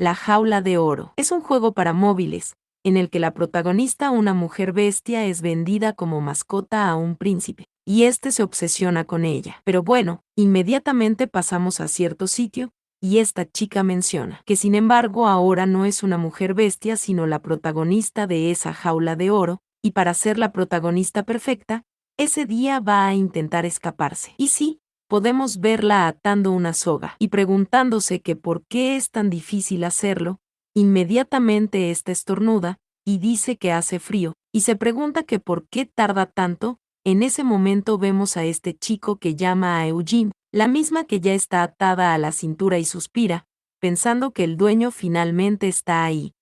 La jaula de oro. Es un juego para móviles, en el que la protagonista, una mujer bestia, es vendida como mascota a un príncipe, y este se obsesiona con ella. Pero bueno, inmediatamente pasamos a cierto sitio, y esta chica menciona que sin embargo ahora no es una mujer bestia sino la protagonista de esa jaula de oro, y para ser la protagonista perfecta, ese día va a intentar escaparse. Y sí, podemos verla atando una soga y preguntándose que por qué es tan difícil hacerlo. Inmediatamente esta estornuda y dice que hace frío, y se pregunta que por qué tarda tanto. En ese momento vemos a este chico que llama a Eugene, la misma que ya está atada a la cintura y suspira, pensando que el dueño finalmente está ahí.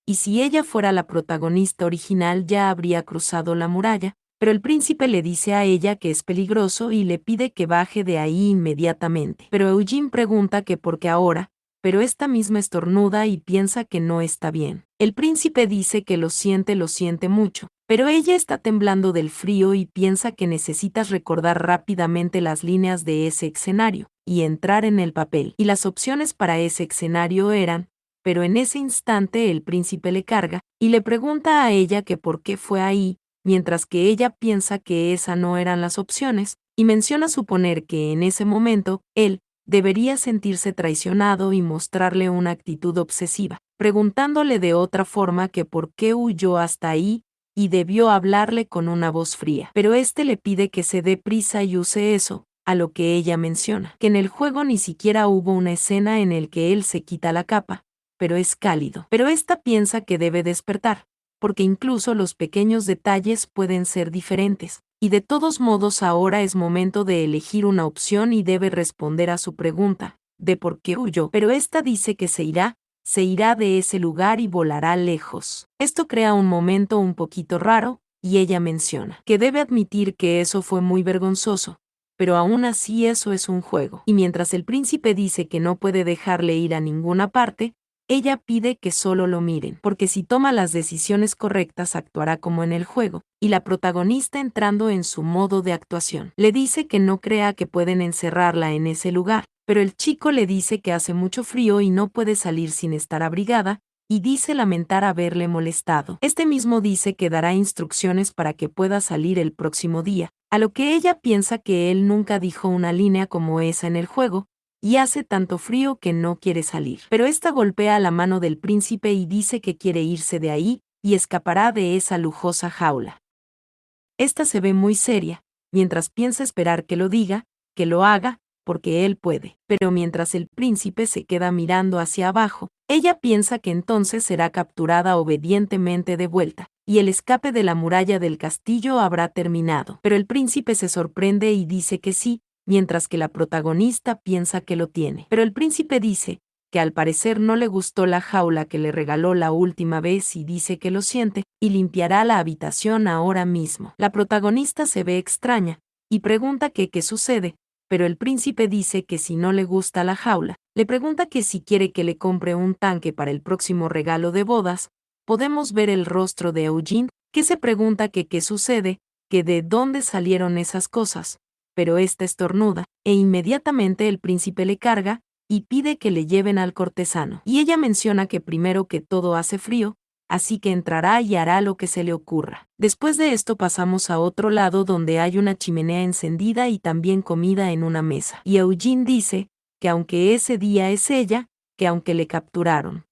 Y si ella fuera la protagonista original ya habría cruzado la muralla, pero el príncipe le dice a ella que es peligroso y le pide que baje de ahí inmediatamente. Pero Eugene pregunta que por qué ahora, pero esta misma estornuda y piensa que no está bien. El príncipe dice que lo siente mucho, pero ella está temblando del frío y piensa que necesitas recordar rápidamente las líneas de ese escenario y entrar en el papel. Y las opciones para ese escenario eran, pero en ese instante el príncipe le carga y le pregunta a ella que por qué fue ahí, mientras que ella piensa que esas no eran las opciones, y menciona suponer que en ese momento, él debería sentirse traicionado y mostrarle una actitud obsesiva, preguntándole de otra forma que por qué huyó hasta ahí, y debió hablarle con una voz fría. Pero este le pide que se dé prisa y use eso, a lo que ella menciona, que en el juego ni siquiera hubo una escena en el que él se quita la capa, pero es cálido. Pero esta piensa que debe despertar, porque incluso los pequeños detalles pueden ser diferentes, y de todos modos ahora es momento de elegir una opción y debe responder a su pregunta, de por qué huyó. Pero esta dice que se irá de ese lugar y volará lejos. Esto crea un momento un poquito raro, y ella menciona que debe admitir que eso fue muy vergonzoso, pero aún así eso es un juego. Y mientras el príncipe dice que no puede dejarle ir a ninguna parte, ella pide que solo lo miren, porque si toma las decisiones correctas actuará como en el juego, y la protagonista entrando en su modo de actuación. Le dice que no crea que pueden encerrarla en ese lugar, pero el chico le dice que hace mucho frío y no puede salir sin estar abrigada, y dice lamentar haberle molestado. Este mismo dice que dará instrucciones para que pueda salir el próximo día, a lo que ella piensa que él nunca dijo una línea como esa en el juego, y hace tanto frío que no quiere salir. Pero esta golpea la mano del príncipe y dice que quiere irse de ahí, y escapará de esa lujosa jaula. Esta se ve muy seria, mientras piensa esperar que lo diga, que lo haga, porque él puede. Pero mientras el príncipe se queda mirando hacia abajo, ella piensa que entonces será capturada obedientemente de vuelta, y el escape de la muralla del castillo habrá terminado. Pero el príncipe se sorprende y dice que sí, mientras que la protagonista piensa que lo tiene. Pero el príncipe dice que al parecer no le gustó la jaula que le regaló la última vez y dice que lo siente, y limpiará la habitación ahora mismo. La protagonista se ve extraña, y pregunta que qué sucede, pero el príncipe dice que si no le gusta la jaula, le pregunta que si quiere que le compre un tanque para el próximo regalo de bodas. Podemos ver el rostro de Eugene, que se pregunta que qué sucede, que de dónde salieron esas cosas, pero esta estornuda, e inmediatamente el príncipe le carga, y pide que le lleven al cortesano. Y ella menciona que primero que todo hace frío, así que entrará y hará lo que se le ocurra. Después de esto pasamos a otro lado donde hay una chimenea encendida y también comida en una mesa. Y Eugene dice que aunque ese día es ella, que aunque le capturaron,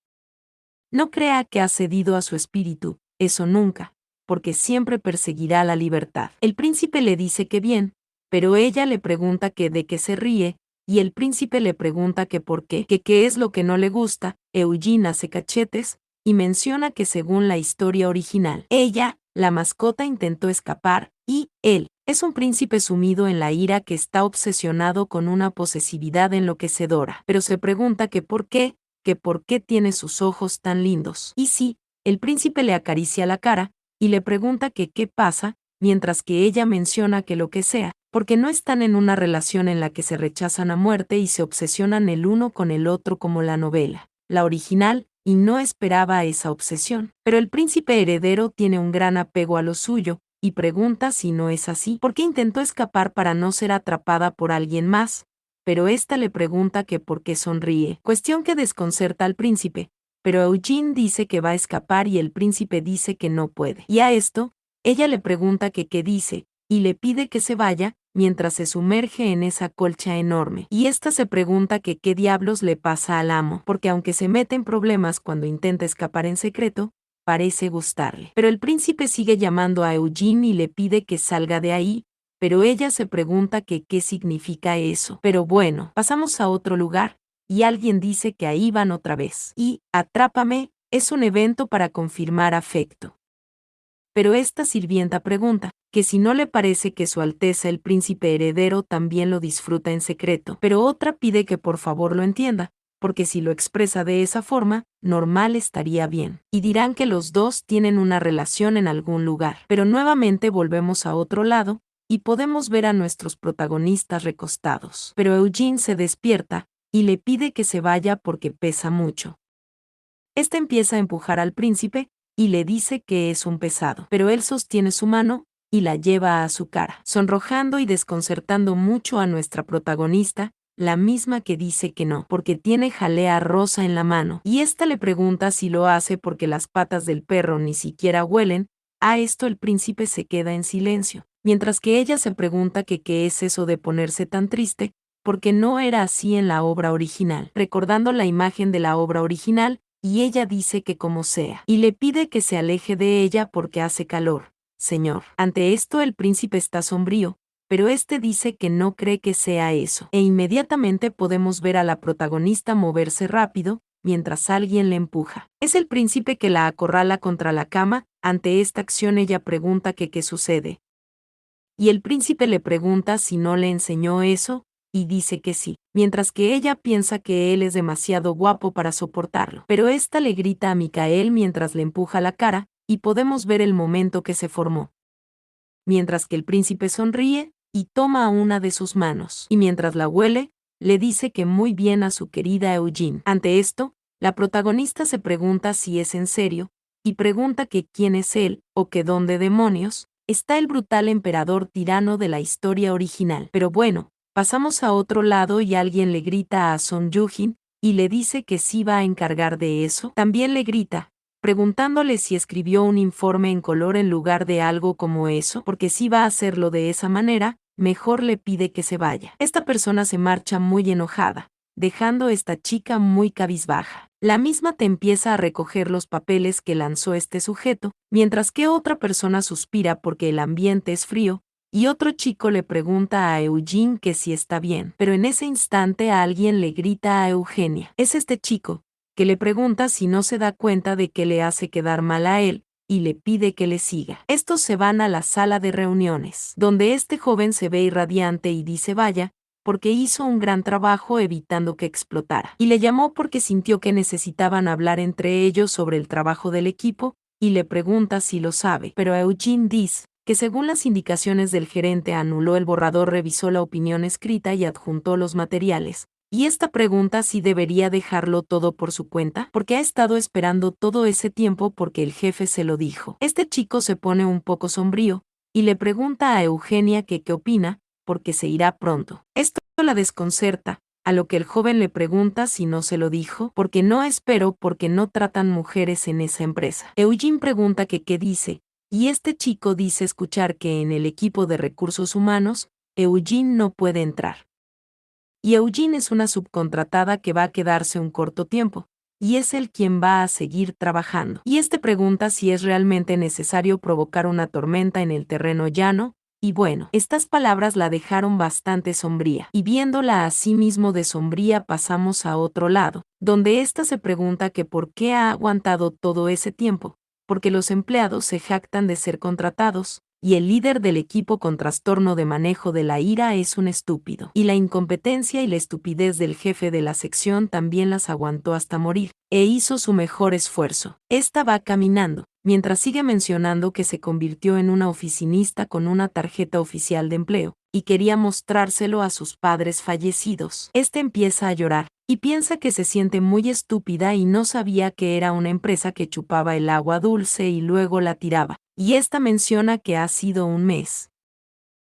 no crea que ha cedido a su espíritu, eso nunca, porque siempre perseguirá la libertad. El príncipe le dice que bien, pero ella le pregunta que de qué se ríe, y el príncipe le pregunta que por qué, que qué es lo que no le gusta. Eugene hace cachetes, y menciona que según la historia original, ella, la mascota, intentó escapar, y él es un príncipe sumido en la ira que está obsesionado con una posesividad enloquecedora, pero se pregunta que por qué tiene sus ojos tan lindos. Y sí, el príncipe le acaricia la cara, y le pregunta que qué pasa, mientras que ella menciona que lo que sea, porque no están en una relación en la que se rechazan a muerte y se obsesionan el uno con el otro como la novela, la original, y no esperaba esa obsesión. Pero el príncipe heredero tiene un gran apego a lo suyo, y pregunta si no es así, ¿por qué intentó escapar para no ser atrapada por alguien más? pero ésta le pregunta que por qué sonríe, cuestión que desconcerta al príncipe, pero Eugene dice que va a escapar y el príncipe dice que no puede. Y a esto, ella le pregunta que qué dice, y le pide que se vaya, mientras se sumerge en esa colcha enorme. Y ésta se pregunta que qué diablos le pasa al amo, porque aunque se mete en problemas cuando intenta escapar en secreto, parece gustarle. Pero el príncipe sigue llamando a Eugene y le pide que salga de ahí, pero ella se pregunta que qué significa eso. Pero bueno, pasamos a otro lugar, y alguien dice que ahí van otra vez. Y, Atrápame, es un evento para confirmar afecto. Pero esta sirvienta pregunta, que si no le parece que Su Alteza el Príncipe Heredero también lo disfruta en secreto, pero otra pide que por favor lo entienda, porque si lo expresa de esa forma, normal estaría bien. Y dirán que los dos tienen una relación en algún lugar. Pero nuevamente volvemos a otro lado, y podemos ver a nuestros protagonistas recostados. Pero Eugene se despierta, y le pide que se vaya porque pesa mucho. Este empieza a empujar al príncipe, y le dice que es un pesado, pero él sostiene su mano, y la lleva a su cara, sonrojando y desconcertando mucho a nuestra protagonista, la misma que dice que no, porque tiene jalea rosa en la mano, y ésta le pregunta si lo hace porque las patas del perro ni siquiera huelen. A esto el príncipe se queda en silencio, mientras que ella se pregunta que qué es eso de ponerse tan triste, porque no era así en la obra original, recordando la imagen de la obra original, y ella dice que como sea, y le pide que se aleje de ella porque hace calor. Señor. Ante esto el príncipe está sombrío, pero este dice que no cree que sea eso, e inmediatamente podemos ver a la protagonista moverse rápido, mientras alguien le empuja. Es el príncipe que la acorrala contra la cama. Ante esta acción ella pregunta que qué sucede. Y el príncipe le pregunta si no le enseñó eso, y dice que sí, mientras que ella piensa que él es demasiado guapo para soportarlo. Pero ésta le grita a Micael mientras le empuja la cara, y podemos ver el momento que se formó. Mientras que el príncipe sonríe, y toma una de sus manos, y mientras la huele, le dice que muy bien a su querida Eugene. Ante esto, la protagonista se pregunta si es en serio, y pregunta que quién es él, o que dónde demonios está el brutal emperador tirano de la historia original. Pero bueno, pasamos a otro lado y alguien le grita a Son Yujin, y le dice que sí va a encargar de eso. También le grita, preguntándole si escribió un informe en color en lugar de algo como eso, porque si va a hacerlo de esa manera, mejor le pide que se vaya. Esta persona se marcha muy enojada, dejando a esta chica muy cabizbaja. La misma te empieza a recoger los papeles que lanzó este sujeto, mientras que otra persona suspira porque el ambiente es frío, y otro chico le pregunta a Eugene que si está bien, pero en ese instante a alguien le grita a Eugenia. Es este chico, que le pregunta si no se da cuenta de que le hace quedar mal a él, y le pide que le siga. Estos se van a la sala de reuniones, donde este joven se ve irradiante y dice vaya, porque hizo un gran trabajo evitando que explotara. Y le llamó porque sintió que necesitaban hablar entre ellos sobre el trabajo del equipo, y le pregunta si lo sabe. Pero Eugene dice que según las indicaciones del gerente anuló el borrador, revisó la opinión escrita y adjuntó los materiales. Y esta pregunta si debería dejarlo todo por su cuenta, porque ha estado esperando todo ese tiempo porque el jefe se lo dijo. Este chico se pone un poco sombrío, y le pregunta a Eugenia que qué opina, porque se irá pronto. Esto la desconcerta, a lo que el joven le pregunta si no se lo dijo, porque no espero porque no tratan mujeres en esa empresa. Eugene pregunta que qué dice, y este chico dice escuchar que en el equipo de recursos humanos, Eugene no puede entrar. Y Eugene es una subcontratada que va a quedarse un corto tiempo, y es él quien va a seguir trabajando. Y este pregunta si es realmente necesario provocar una tormenta en el terreno llano, y bueno, estas palabras la dejaron bastante sombría, y viéndola así mismo de sombría pasamos a otro lado, donde ésta se pregunta que por qué ha aguantado todo ese tiempo, porque los empleados se jactan de ser contratados, y el líder del equipo con trastorno de manejo de la ira es un estúpido. Y la incompetencia y la estupidez del jefe de la sección también las aguantó hasta morir, e hizo su mejor esfuerzo. Esta va caminando, mientras sigue mencionando que se convirtió en una oficinista con una tarjeta oficial de empleo, y quería mostrárselo a sus padres fallecidos. Este empieza a llorar, y piensa que se siente muy estúpida y no sabía que era una empresa que chupaba el agua dulce y luego la tiraba. Y esta menciona que ha sido un mes.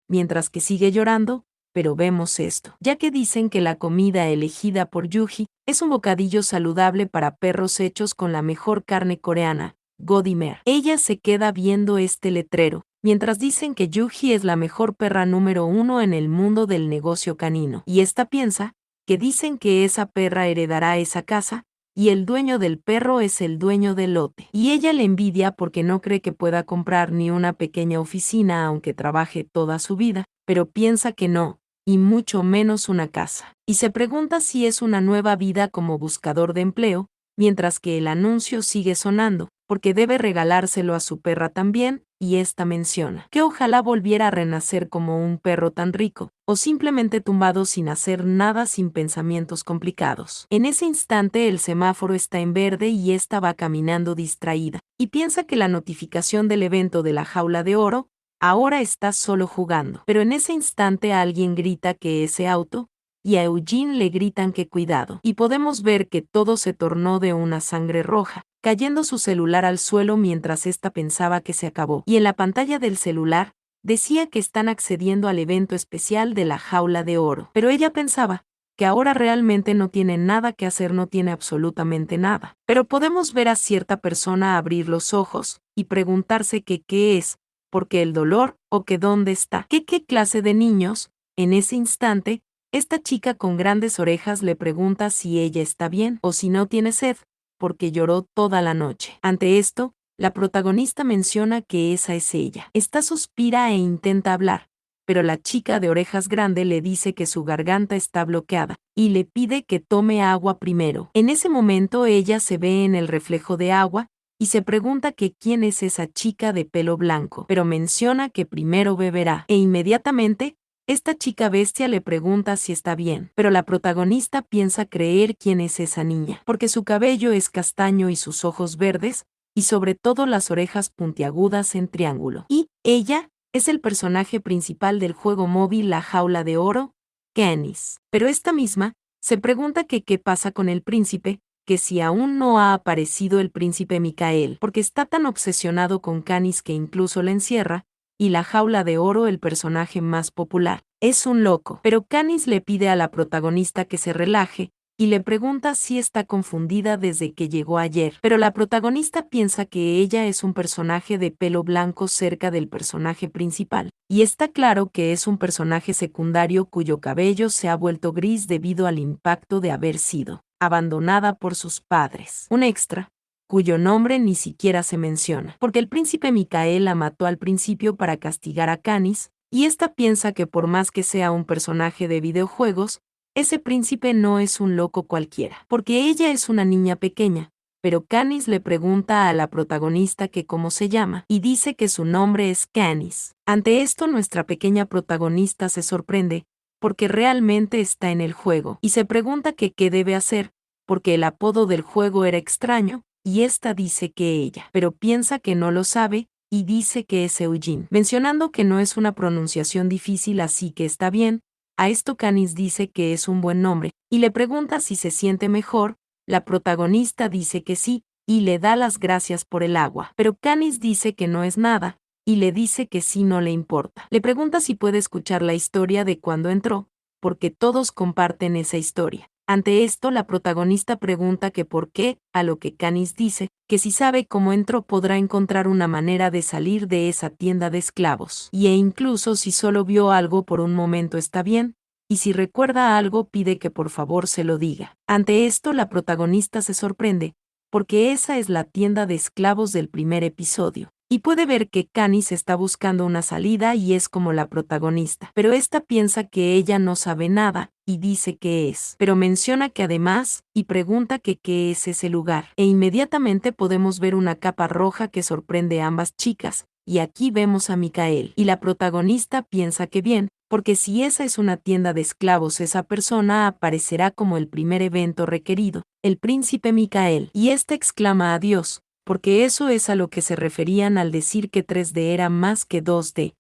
Mientras que sigue llorando, pero vemos esto, ya que dicen que la comida elegida por Yuji es un bocadillo saludable para perros hechos con la mejor carne coreana, Godimer. Ella se queda viendo este letrero, mientras dicen que Yuji es la mejor perra número 1 en el mundo del negocio canino, y esta piensa que dicen que esa perra heredará esa casa, y el dueño del perro es el dueño del lote. Y ella le envidia porque no cree que pueda comprar ni una pequeña oficina aunque trabaje toda su vida, pero piensa que no, y mucho menos una casa. Y se pregunta si es una nueva vida como buscador de empleo, mientras que el anuncio sigue sonando, porque debe regalárselo a su perra también, y esta menciona que ojalá volviera a renacer como un perro tan rico, o simplemente tumbado sin hacer nada sin pensamientos complicados. En ese instante el semáforo está en verde y esta va caminando distraída, y piensa que la notificación del evento de la jaula de oro ahora está solo jugando. Pero en ese instante alguien grita que ese auto, y a Eugene le gritan que cuidado, y podemos ver que todo se tornó de una sangre roja, cayendo su celular al suelo mientras ésta pensaba que se acabó. Y en la pantalla del celular, decía que están accediendo al evento especial de la jaula de oro. Pero ella pensaba que ahora realmente no tiene nada que hacer, no tiene absolutamente nada. Pero podemos ver a cierta persona abrir los ojos y preguntarse que qué es, porque el dolor o que dónde está. ¿Qué clase de niños? En ese instante, esta chica con grandes orejas le pregunta si ella está bien o si no tiene sed, porque lloró toda la noche. Ante esto, la protagonista menciona que esa es ella. Esta suspira e intenta hablar, pero la chica de orejas grande le dice que su garganta está bloqueada y le pide que tome agua primero. En ese momento ella se ve en el reflejo de agua y se pregunta que quién es esa chica de pelo blanco, pero menciona que primero beberá, e inmediatamente esta chica bestia le pregunta si está bien, pero la protagonista piensa creer quién es esa niña, porque su cabello es castaño y sus ojos verdes, y sobre todo las orejas puntiagudas en triángulo. Y ella es el personaje principal del juego móvil La Jaula de Oro, Canis. Pero esta misma se pregunta que qué pasa con el príncipe, que si aún no ha aparecido el príncipe Micael, porque está tan obsesionado con Canis que incluso la encierra, y La Jaula de Oro, el personaje más popular, es un loco. Pero Canis le pide a la protagonista que se relaje, y le pregunta si está confundida desde que llegó ayer. Pero la protagonista piensa que ella es un personaje de pelo blanco cerca del personaje principal, y está claro que es un personaje secundario cuyo cabello se ha vuelto gris debido al impacto de haber sido abandonada por sus padres. Un extra, cuyo nombre ni siquiera se menciona, porque el príncipe Micael la mató al principio para castigar a Canis, y esta piensa que por más que sea un personaje de videojuegos, ese príncipe no es un loco cualquiera, porque ella es una niña pequeña, pero Canis le pregunta a la protagonista que cómo se llama, y dice que su nombre es Canis. Ante esto nuestra pequeña protagonista se sorprende, porque realmente está en el juego, y se pregunta que qué debe hacer, porque el apodo del juego era extraño, y esta dice que ella, pero piensa que no lo sabe, y dice que es Eugene, mencionando que no es una pronunciación difícil así que está bien. A esto Canis dice que es un buen nombre, y le pregunta si se siente mejor. La protagonista dice que sí, y le da las gracias por el agua, pero Canis dice que no es nada, y le dice que sí no le importa. Le pregunta si puede escuchar la historia de cuando entró, porque todos comparten esa historia. Ante esto, la protagonista pregunta que por qué, a lo que Canis dice que si sabe cómo entró podrá encontrar una manera de salir de esa tienda de esclavos. E incluso si solo vio algo por un momento está bien, y si recuerda algo pide que por favor se lo diga. Ante esto, la protagonista se sorprende, porque esa es la tienda de esclavos del primer episodio. Y puede ver que Canis está buscando una salida y es como la protagonista, pero esta piensa que ella no sabe nada, y dice que es, pero menciona que además, y pregunta que qué es ese lugar, e inmediatamente podemos ver una capa roja que sorprende a ambas chicas, y aquí vemos a Micael, y la protagonista piensa que bien, porque si esa es una tienda de esclavos esa persona aparecerá como el primer evento requerido, el príncipe Micael, y ésta exclama a Dios, porque eso es a lo que se referían al decir que 3D era más que 2D.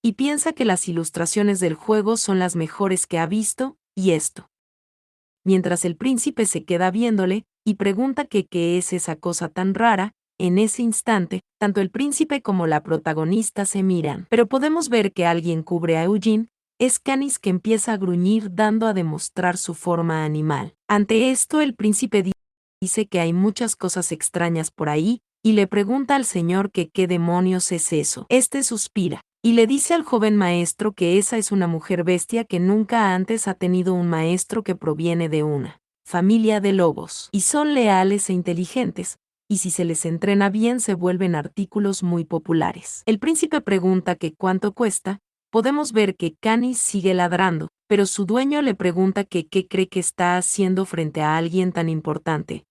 Y piensa que las ilustraciones del juego son las mejores que ha visto, y esto. Mientras el príncipe se queda viéndole, y pregunta que qué es esa cosa tan rara, en ese instante, tanto el príncipe como la protagonista se miran, pero podemos ver que alguien cubre a Eugene, es Canis, que empieza a gruñir dando a demostrar su forma animal. Ante esto el príncipe dice que hay muchas cosas extrañas por ahí, y le pregunta al señor que qué demonios es eso. Este suspira, y le dice al joven maestro que esa es una mujer bestia que nunca antes ha tenido un maestro, que proviene de una familia de lobos, y son leales e inteligentes, y si se les entrena bien se vuelven artículos muy populares. El príncipe pregunta que cuánto cuesta. Podemos ver que Canis sigue ladrando, pero su dueño le pregunta que qué cree que está haciendo frente a alguien tan importante,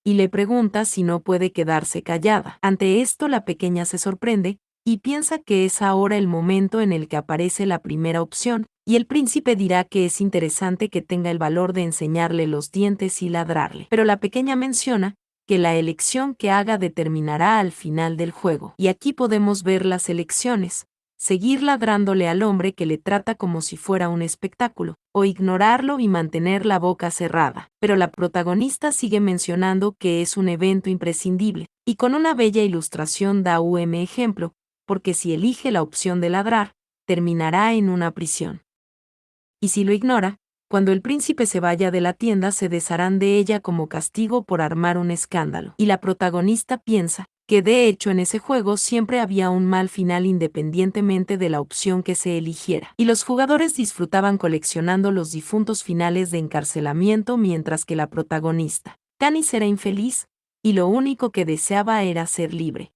y le pregunta si no puede quedarse callada. Ante esto la pequeña se sorprende, y piensa que es ahora el momento en el que aparece la primera opción, y el príncipe dirá que es interesante que tenga el valor de enseñarle los dientes y ladrarle. Pero la pequeña menciona que la elección que haga determinará al final del juego. Y aquí podemos ver las elecciones: seguir ladrándole al hombre que le trata como si fuera un espectáculo, o ignorarlo y mantener la boca cerrada. Pero la protagonista sigue mencionando que es un evento imprescindible, y con una bella ilustración da un ejemplo, porque si elige la opción de ladrar, terminará en una prisión. Y si lo ignora, cuando el príncipe se vaya de la tienda se desharán de ella como castigo por armar un escándalo. Y la protagonista piensa que de hecho en ese juego siempre había un mal final independientemente de la opción que se eligiera. Y los jugadores disfrutaban coleccionando los difuntos finales de encarcelamiento, mientras que la protagonista, Canis, era infeliz, y lo único que deseaba era ser libre.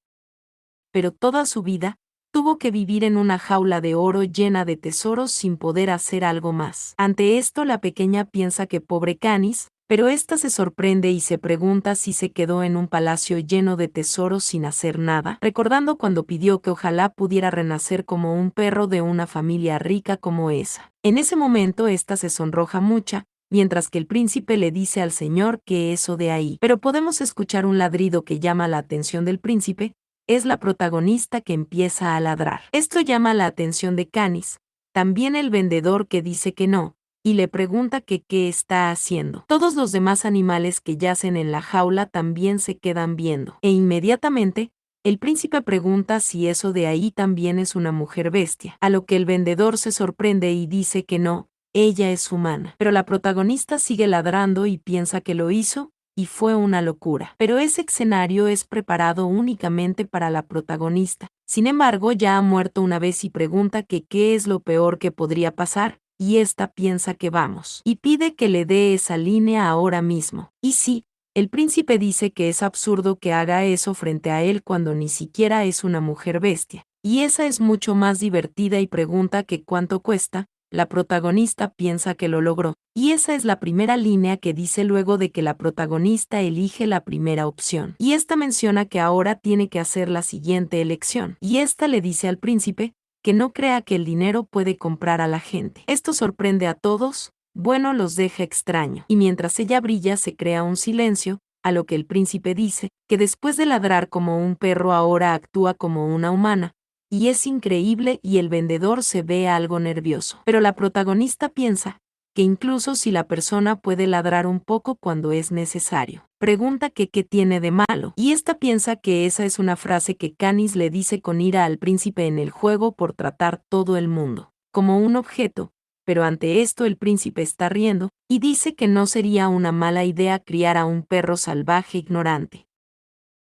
Pero toda su vida tuvo que vivir en una jaula de oro llena de tesoros sin poder hacer algo más. Ante esto la pequeña piensa que pobre Canis, pero ésta se sorprende y se pregunta si se quedó en un palacio lleno de tesoros sin hacer nada, recordando cuando pidió que ojalá pudiera renacer como un perro de una familia rica como esa. En ese momento ésta se sonroja mucho, mientras que el príncipe le dice al señor que eso de ahí. Pero podemos escuchar un ladrido que llama la atención del príncipe. Es la protagonista que empieza a ladrar. Esto llama la atención de Canis, también el vendedor, que dice que no, y le pregunta que qué está haciendo. Todos los demás animales que yacen en la jaula también se quedan viendo, e inmediatamente el príncipe pregunta si eso de ahí también es una mujer bestia, a lo que el vendedor se sorprende y dice que no, ella es humana. Pero la protagonista sigue ladrando y piensa que lo hizo, y fue una locura. Pero ese escenario es preparado únicamente para la protagonista. Sin embargo, ya ha muerto una vez y pregunta que qué es lo peor que podría pasar, y ésta piensa que vamos, y pide que le dé esa línea ahora mismo. Y sí, el príncipe dice que es absurdo que haga eso frente a él cuando ni siquiera es una mujer bestia, y esa es mucho más divertida, y pregunta que cuánto cuesta. La protagonista piensa que lo logró, y esa es la primera línea que dice luego de que la protagonista elige la primera opción. Y esta menciona que ahora tiene que hacer la siguiente elección, y esta le dice al príncipe que no crea que el dinero puede comprar a la gente. Esto sorprende a todos, bueno, los deja extraño, y mientras ella brilla se crea un silencio, a lo que el príncipe dice que después de ladrar como un perro ahora actúa como una humana, y es increíble, y el vendedor se ve algo nervioso. Pero la protagonista piensa que incluso si la persona puede ladrar un poco cuando es necesario. Pregunta que qué tiene de malo, y esta piensa que esa es una frase que Canis le dice con ira al príncipe en el juego por tratar todo el mundo como un objeto. Pero ante esto el príncipe está riendo, y dice que no sería una mala idea criar a un perro salvaje ignorante.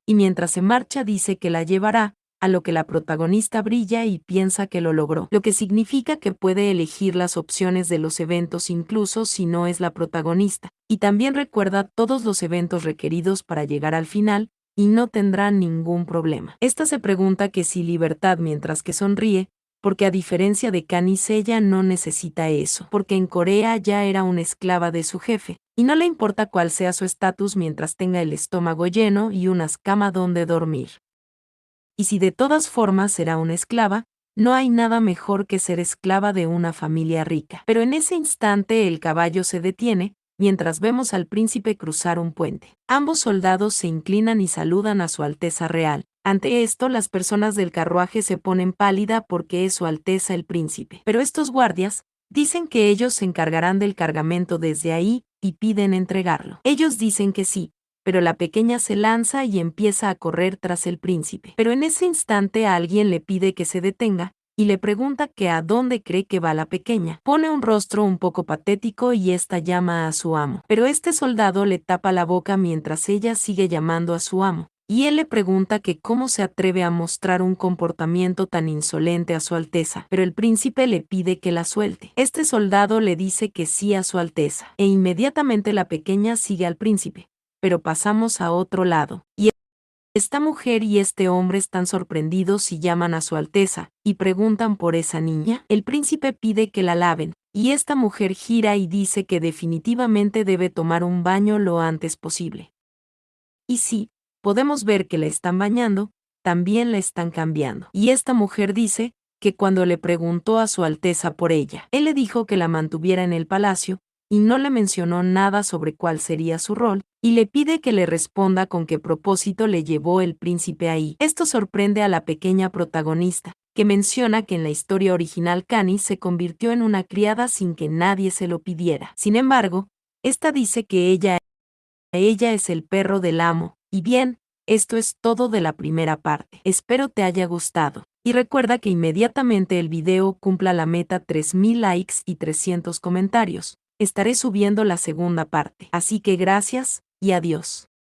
Y mientras se marcha dice que la llevará, a lo que la protagonista brilla y piensa que lo logró, lo que significa que puede elegir las opciones de los eventos incluso si no es la protagonista, y también recuerda todos los eventos requeridos para llegar al final, y no tendrá ningún problema. Esta se pregunta que si libertad, mientras que sonríe, porque a diferencia de Canis ella no necesita eso, porque en Corea ya era una esclava de su jefe, y no le importa cuál sea su estatus mientras tenga el estómago lleno y una cama donde dormir. Y si de todas formas será una esclava, no hay nada mejor que ser esclava de una familia rica. Pero en ese instante el caballo se detiene, mientras vemos al príncipe cruzar un puente. Ambos soldados se inclinan y saludan a Su Alteza Real. Ante esto las personas del carruaje se ponen pálida porque es Su Alteza el príncipe. Pero estos guardias dicen que ellos se encargarán del cargamento desde ahí, y piden entregarlo. Ellos dicen que sí, pero la pequeña se lanza y empieza a correr tras el príncipe. Pero en ese instante alguien le pide que se detenga, y le pregunta que a dónde cree que va la pequeña. Pone un rostro un poco patético y esta llama a su amo. Pero este soldado le tapa la boca mientras ella sigue llamando a su amo. Y él le pregunta que cómo se atreve a mostrar un comportamiento tan insolente a su Alteza, pero el príncipe le pide que la suelte. Este soldado le dice que sí a su Alteza, e inmediatamente la pequeña sigue al príncipe. Pero pasamos a otro lado, y esta mujer y este hombre están sorprendidos y llaman a su Alteza, y preguntan por esa niña. El príncipe pide que la laven, y esta mujer gira y dice que definitivamente debe tomar un baño lo antes posible. Y sí, podemos ver que la están bañando, también la están cambiando. Y esta mujer dice que cuando le preguntó a su Alteza por ella, él le dijo que la mantuviera en el palacio, y no le mencionó nada sobre cuál sería su rol, y le pide que le responda con qué propósito le llevó el príncipe ahí. Esto sorprende a la pequeña protagonista, que menciona que en la historia original Cani se convirtió en una criada sin que nadie se lo pidiera. Sin embargo, esta dice que ella es el perro del amo. Y bien, esto es todo de la primera parte. Espero te haya gustado. Y recuerda que inmediatamente el video cumpla la meta 3000 likes y 300 comentarios, estaré subiendo la segunda parte. Así que gracias, y adiós.